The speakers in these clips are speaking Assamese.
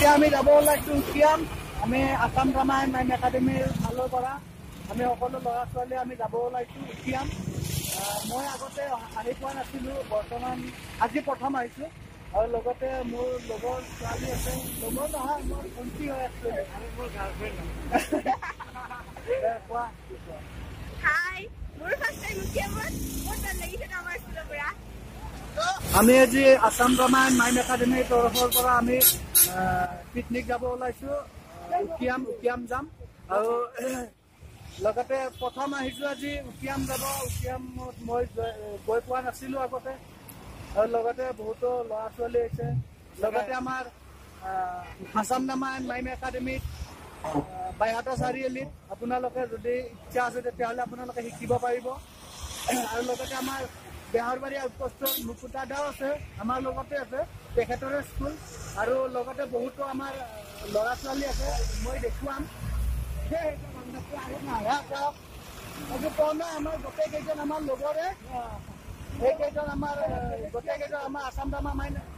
এতিয়া আমি যাব ওলাইছো উকিয়াম আমি আসাম ড্ৰামা এণ্ড মাইম একাডেমীৰ ফালৰ পৰা আমি সকলো ল'ৰা ছোৱালী আমি যাব ওলাইছো উকিয়াম মই আগতে আহি পোৱা নাছিলো বৰ্তমান আজি প্ৰথম আহিছো আৰু লগতে মোৰ লগৰ ছোৱালী আছে লগৰ নহয় মোৰ ভণ্টি হৈ আছে আৰু মোৰ গাৰ্লফ্ৰেণ্ড কোৱা হাই মোৰ ফাৰ্ষ্ট টাইম উকিয়ামত বহুত ভাল লাগিছে আমাৰ স্কুলৰ পৰা আমি আজি আসাম ড্ৰামা এণ্ড মাইম একাডেমীৰ তৰফৰ পৰা আমি পিকনিক যাব ওলাইছো উকিয়াম যাম আৰু লগতে প্ৰথম আহিছো আজি উকিয়াম যাব উকিয়ামত মই গৈ পোৱা নাছিলো আগতে আৰু লগতে বহুতো ল'ৰা ছোৱালী আছে লগতে আমাৰ আসাম ড্ৰামা এণ্ড মাইম একাডেমীত বাইহাটা চাৰিআলিত আপোনালোকে যদি ইচ্ছা আছে তেতিয়াহ'লে আপোনালোকে শিকিব পাৰিব আৰু লগতে আমাৰ beharbari outpostor mukuta দাও আছে আমাৰ লগতে আছে তেখেতৰে স্কুল আৰু লগতে বহুতো আমাৰ ল'ৰা ছোৱালী আছে মই দেখুৱাম আমাৰ গোটেই কেইজন আমাৰ লগৰে এইকেইজন আমাৰ গোটেই কেইজন আমাৰ আসাম ড্ৰামা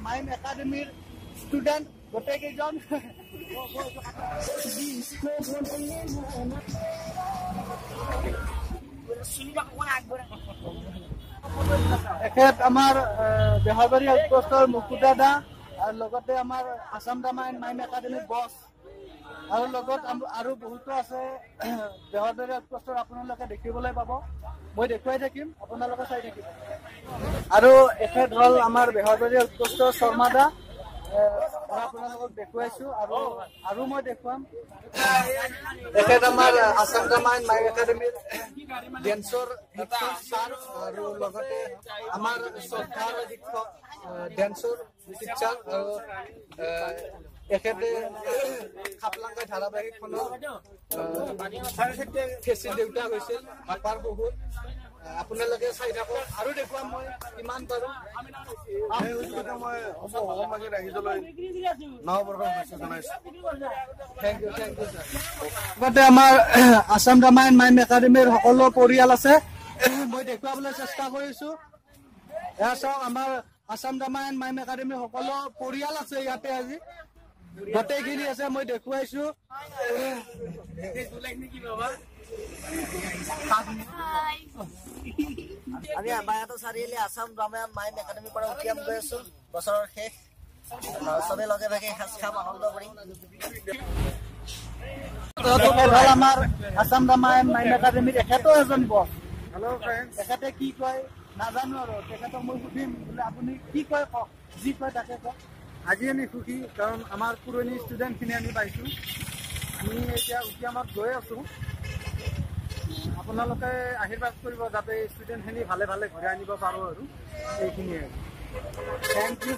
মাইম একাডেমীৰ ষ্টুডেণ্ট গোটেই কেইজন এখেত আমাৰ beharbari outpostor mukuta দা আৰু লগতে আমাৰ আসাম ড্ৰামা এণ্ড মাইম একাডেমীৰ বছ আৰু লগত আৰু বহুতো আছে beharbari outpostor আপোনালোকে দেখিবলৈ পাব মই দেখুৱাই থাকিম আপোনালোকে চাই থাকিব আৰু এখেত হ'ল আমাৰ beharbari outpostor শৰ্মা দা আপোনালোকক দেখুৱাইছো আৰু মই দেখুৱাম এখেত আমাৰ আসাম ড্ৰামা এণ্ড মাইম একাডেমীৰ ডেন্সৰ ছাৰ আৰু লগতে আমাৰ শ্ৰদ্ধাৰ শিক্ষক ডেন্সৰ টিচাৰ আৰু এখেতে khaplangkai ধাৰাবাহিকখনৰ fesir deutak হৈছিল hapar khahur আপোনালোকে চাই থাকক আৰু দেখুৱাম মই কিমান পাৰো লগতে আমাৰ আসাম ড্ৰামা এণ্ড মাইম একাডেমীৰ সকলো পৰিয়াল আছে মই দেখুৱাবলৈ চেষ্টা কৰিছো এয়া চাওক আমাৰ আসাম ড্ৰামা এণ্ড মাইম একাডেমীৰ সকলো পৰিয়াল আছে ইয়াতে আজি গোটেইখিনি আছে মই দেখুৱাইছো আমি বাইহাটা চাৰিআলি আসাম ড্ৰামা মাইম একাডেমীৰ পৰা উকিয়াম গৈ আছো বছৰৰ শেষ সবে লগে ভাগে সাজ খাম আনন্দ কৰিম আমাৰ আসাম ড্ৰামা এণ্ড মাইম একাডেমীৰ এখেতো এজন বছ হেল্ল' ফ্ৰেণ্ডছ তেখেতে কি কয় নাজানো আৰু তেখেতক মই সুধিম বোলে আপুনি কি কয় কওক যি কয় তাকে কওক আজি আমি সুখী কাৰণ আমাৰ পুৰণি ষ্টুডেণ্টখিনি আমি পাইছোঁ আমি এতিয়া উকিয়ামত গৈ আছোঁ আপোনালোকে আশীৰ্বাদ কৰিব যাতে ষ্টুডেণ্টখিনি ভালে ভালে ঘূৰাই আনিব পাৰোঁ আৰু এইখিনিয়ে থেংক ইউ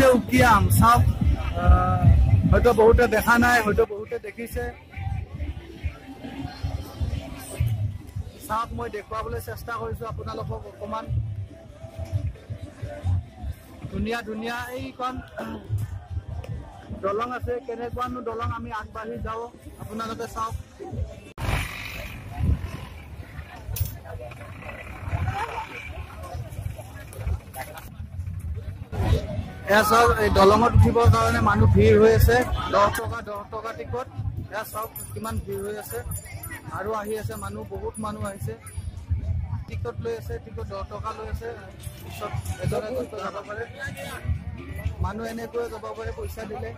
হৈছে উকিয়াম চাওক হয়তো বহুতে দেখা নাই হয়তো বহুতে দেখিছে চাওক মই দেখুৱাবলৈ চেষ্টা কৰিছো আপোনালোকক অকমান ধুনীয়া ধুনীয়া এইখন দলং আছে কেনেকুৱানো দলং আমি আগবাঢ়ি যাওঁ আপোনালোকে চাওক এয়া চাওক এই দলঙত উঠিবৰ কাৰণে মানুহ ভিৰ হৈ আছে 10 টকা টিকট এয়া চাওক কিমান ভিৰ হৈ আছে আৰু আহি আছে মানুহ বহুত মানুহ আহিছে টিকট লৈ আছে টিকট 10 টকা লৈ আছে পিছত এজনে যাব পাৰে মানুহ এনেকৈ যাব পাৰে পইচা দিলে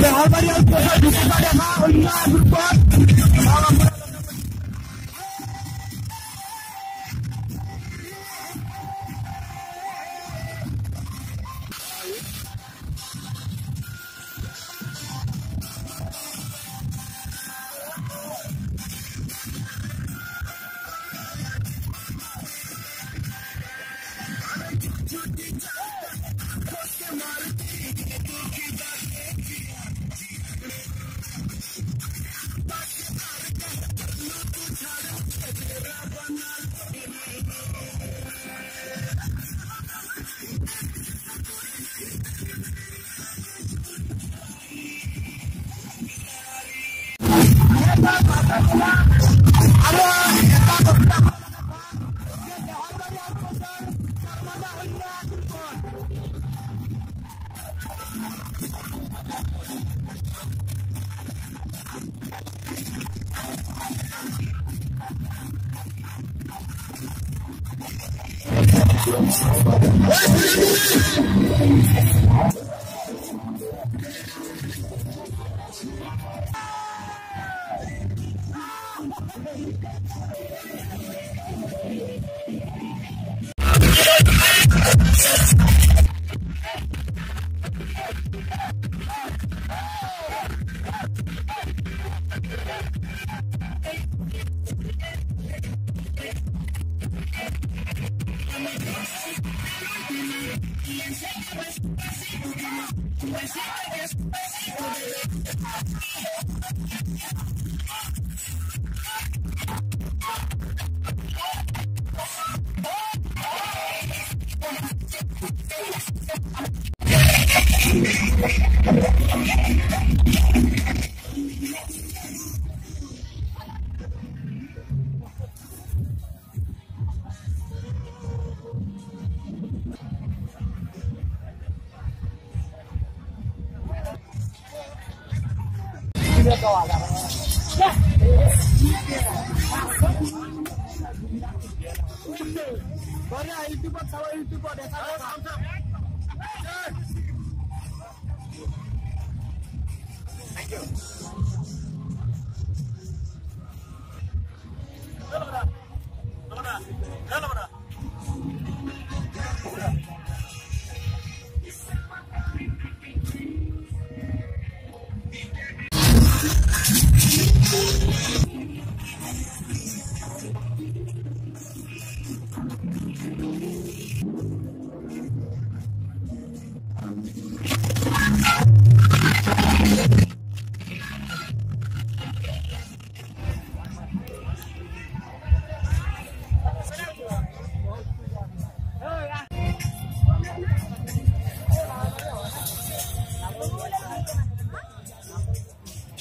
beharbari outpost mukuta dekha onya grupot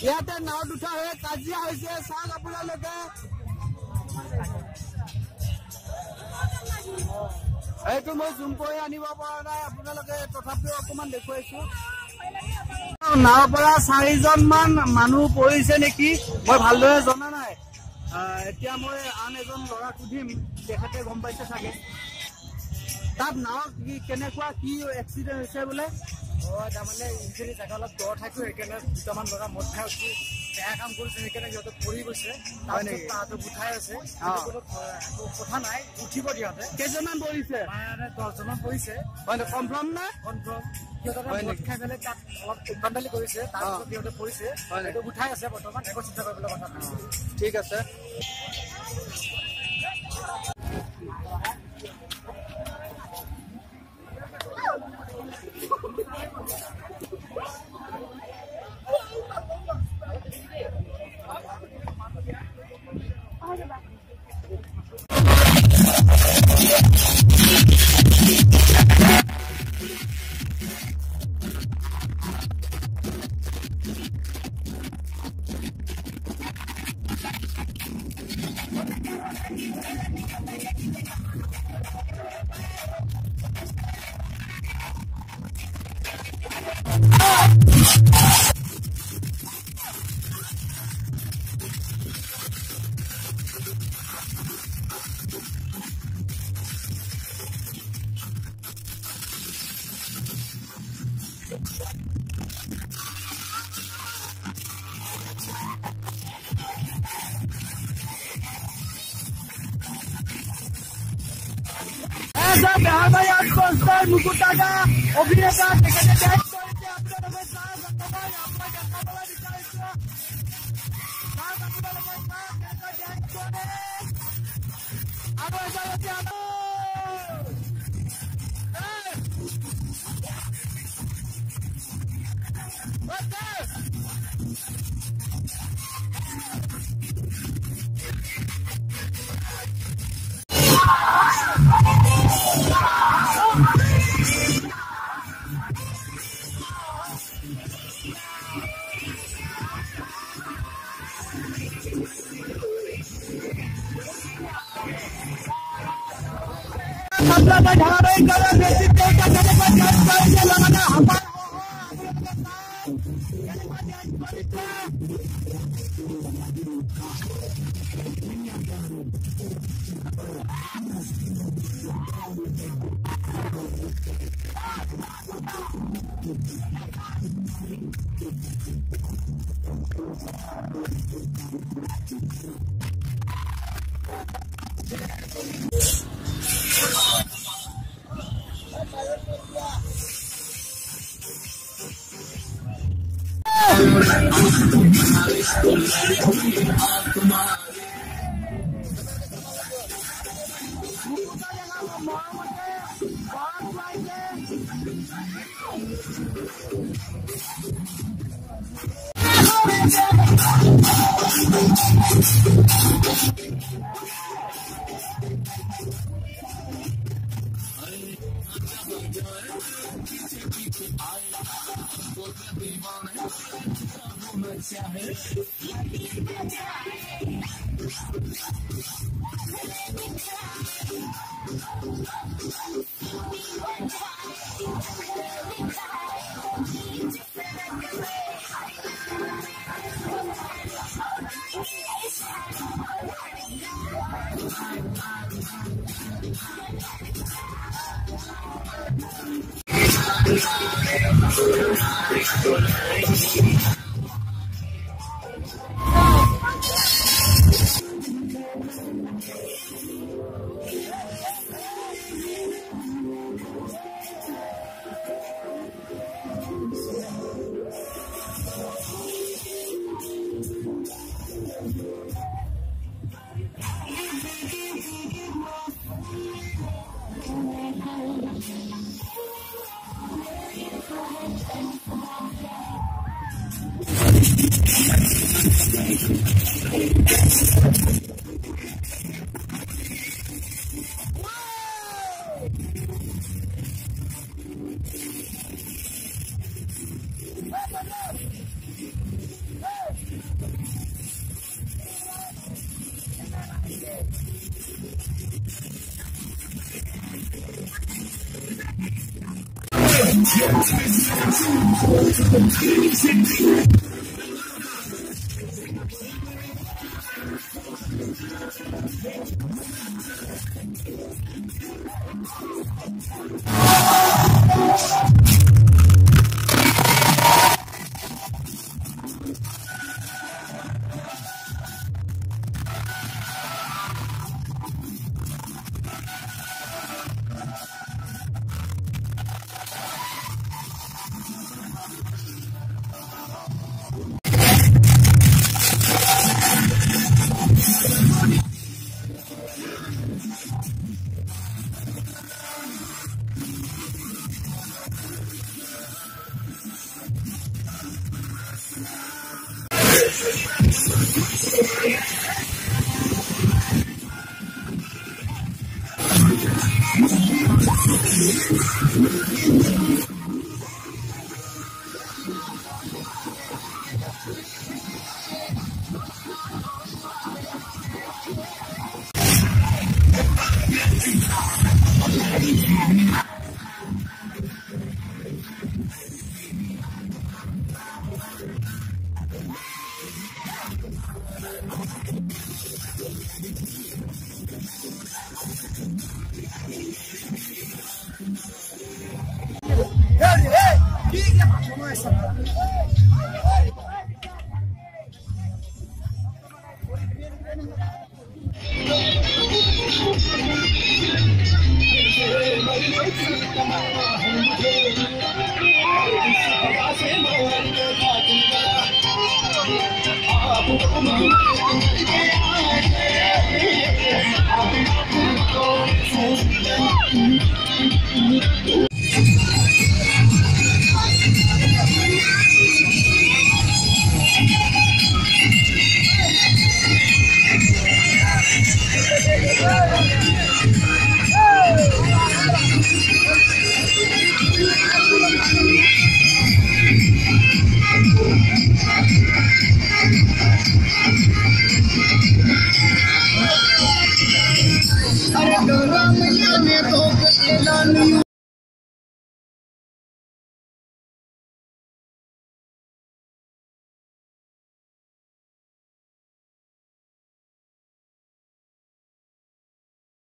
ইয়াতে নাও দুটা হয়ে কাজিয়া হয়েছে চাওক আপোনালোকে এইটো মই জুম কৰি আনিব পৰা নাই আপোনালোকে তথাপিও অকমান দেখুৱাইছো নাওৰ পৰা 4জন মান মানুহ পৰিছে নেকি মই ভালদৰে জনা নাই এতিয়া মই আন এজন ল'ৰা সুধিম তেখেতে গম পাইছে চাগে তাত নাও কেনেকুৱা কি এক্সিডেণ্ট হৈছে বোলে তাৰমানে ইঞ্জিনি জেগা অলপ দ ঠাইতো সেইকাৰণে দুটামান ল'ৰা মদ খাই উঠি বেয়া কাম কৰিছে সেইকাৰণে সিহঁতে পৰি গৈছে তাহাঁতে উঠাই আছে কথা নাই উঠিব দিয়াতে কেইজনমান পৰিছে 10জনমান পৰিছে কনফাৰ্ম না কনফাৰ্ম সিহঁতে মদ খাই পেলাই তাত অলপ উদ্ভণ্ডালি কৰিছে তাৰপিছত সিহঁতে পৰিছে সেইটো উঠাই আছে বৰ্তমান একো চিন্তা কৰিবলৈ কথা নাই ঠিক আছে beharbari outpost mukuta da অভিনেতা তেখেতে ডাইৰেক্ট কৰিছে আপোনালোকে চাই বৰ্তমান আপোনাক দেখাবলৈ বিচাৰিছো চাই আপোনালোকে চাই ডাইৰেক্ট কৰে আৰু এজনতে khaplangkai dharabahikar netrito academyr lagat hapar